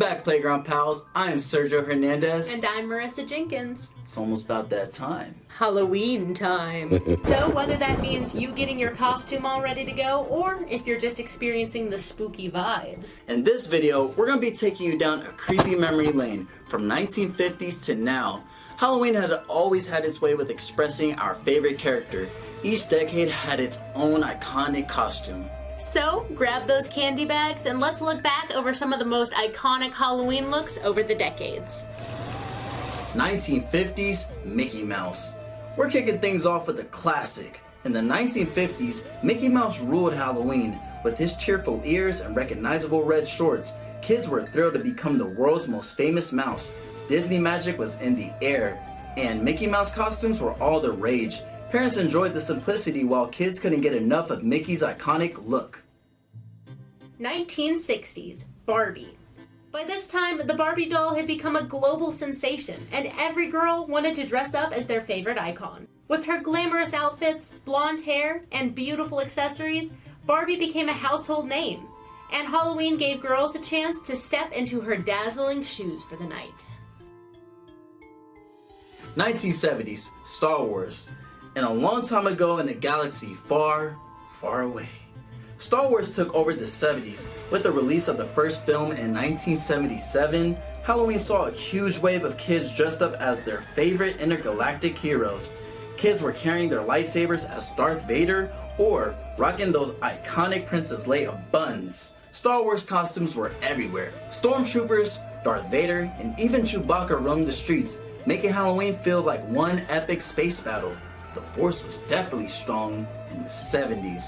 back, Playground Pals. I am Sergio Hernandez. And I'm Marissa Jenkins. It's almost about that time. Halloween time. So whether that means you getting your costume all ready to go, or if you're just experiencing the spooky vibes. In this video, we're going to be taking you down a creepy memory lane from 1950s to now. Halloween had always had its way with expressing our favorite character. Each decade had its own iconic costume. So, grab those candy bags and let's look back over some of the most iconic Halloween looks over the decades. 1950s, Mickey Mouse. We're kicking things off with a classic. In the 1950s, Mickey Mouse ruled Halloween. With his cheerful ears and recognizable red shorts, kids were thrilled to become the world's most famous mouse. Disney magic was in the air, and Mickey Mouse costumes were all the rage. Parents enjoyed the simplicity while kids couldn't get enough of Mickey's iconic look. 1960s, Barbie. By this time, the Barbie doll had become a global sensation, and every girl wanted to dress up as their favorite icon. With her glamorous outfits, blonde hair, and beautiful accessories, Barbie became a household name, and Halloween gave girls a chance to step into her dazzling shoes for the night. 1970s, Star Wars. And a long time ago in a galaxy far, far away, Star Wars took over the 70s. With the release of the first film in 1977, Halloween saw a huge wave of kids dressed up as their favorite intergalactic heroes. Kids were carrying their lightsabers as Darth Vader or rocking those iconic Princess Leia buns. Star Wars costumes were everywhere. Stormtroopers, Darth Vader, and even Chewbacca roamed the streets, making Halloween feel like one epic space battle. The Force was definitely strong in the 70s.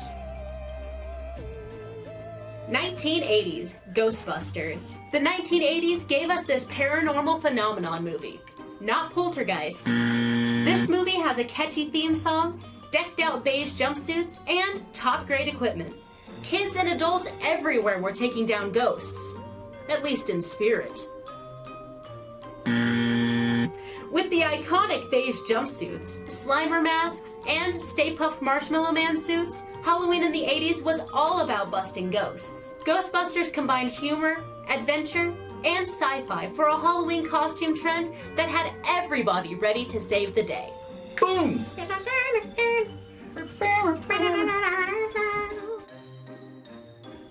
1980s, Ghostbusters. The 1980s gave us this paranormal phenomenon movie, not Poltergeist. This movie has a catchy theme song, decked out beige jumpsuits, and top-grade equipment. Kids and adults everywhere were taking down ghosts, at least in spirit. With the iconic beige jumpsuits, Slimer masks, and Stay Puft Marshmallow Man suits, Halloween in the 80s was all about busting ghosts. Ghostbusters combined humor, adventure, and sci-fi for a Halloween costume trend that had everybody ready to save the day. Boom!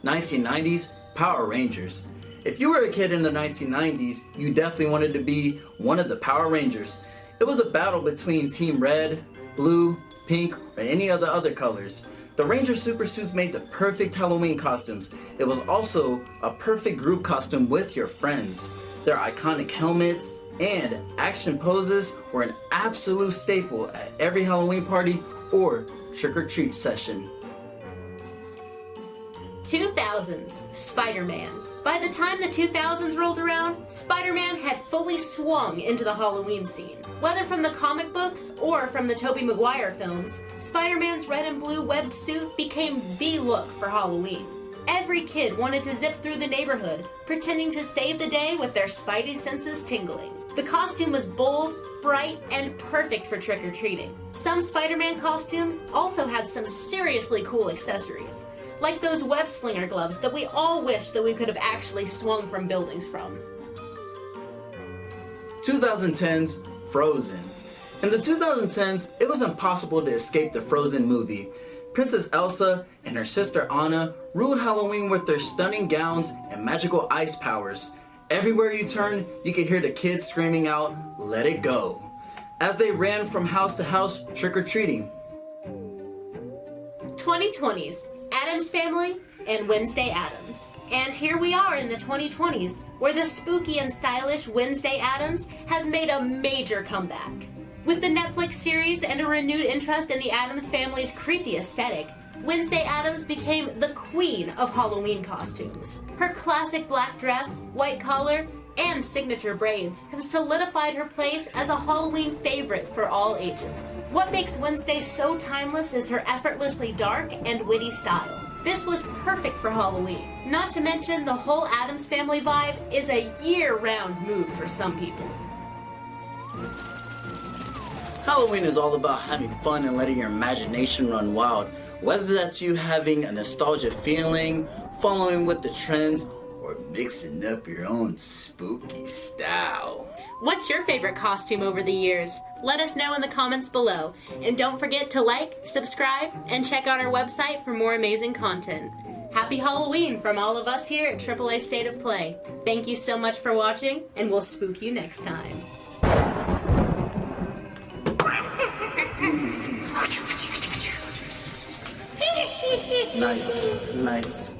1990s, Power Rangers. If you were a kid in the 1990s, you definitely wanted to be one of the Power Rangers. It was a battle between Team Red, Blue, Pink, or any of the other colors. The Ranger supersuits made the perfect Halloween costumes. It was also a perfect group costume with your friends. Their iconic helmets and action poses were an absolute staple at every Halloween party or trick-or-treat session. 2000s, Spider-Man. By the time the 2000s rolled around, Spider-Man had fully swung into the Halloween scene. Whether from the comic books or from the Tobey Maguire films, Spider-Man's red and blue webbed suit became the look for Halloween. Every kid wanted to zip through the neighborhood, pretending to save the day with their spidey senses tingling. The costume was bold, bright, and perfect for trick-or-treating. Some Spider-Man costumes also had some seriously cool accessories, like those web slinger gloves that we all wish that we could have actually swung from buildings from. 2010s, Frozen. In the 2010s, it was impossible to escape the Frozen movie. Princess Elsa and her sister Anna ruled Halloween with their stunning gowns and magical ice powers. Everywhere you turned, you could hear the kids screaming out, "Let it go," as they ran from house to house trick-or-treating. 2020s, Addams Family and Wednesday Addams. And here we are in the 2020s, where the spooky and stylish Wednesday Addams has made a major comeback. With the Netflix series and a renewed interest in the Addams Family's creepy aesthetic, Wednesday Addams became the queen of Halloween costumes. Her classic black dress, white collar, and signature braids have solidified her place as a Halloween favorite for all ages. What makes Wednesday so timeless is her effortlessly dark and witty style. This was perfect for Halloween. Not to mention, the whole Addams Family vibe is a year-round mood for some people. Halloween is all about having fun and letting your imagination run wild. Whether that's you having a nostalgia feeling, following with the trends, or or mixing up your own spooky style. What's your favorite costume over the years? Let us know in the comments below. And don't forget to like, subscribe, and check out our website for more amazing content. Happy Halloween from all of us here at AAA State of Play. Thank you so much for watching, and we'll spook you next time. Nice, nice.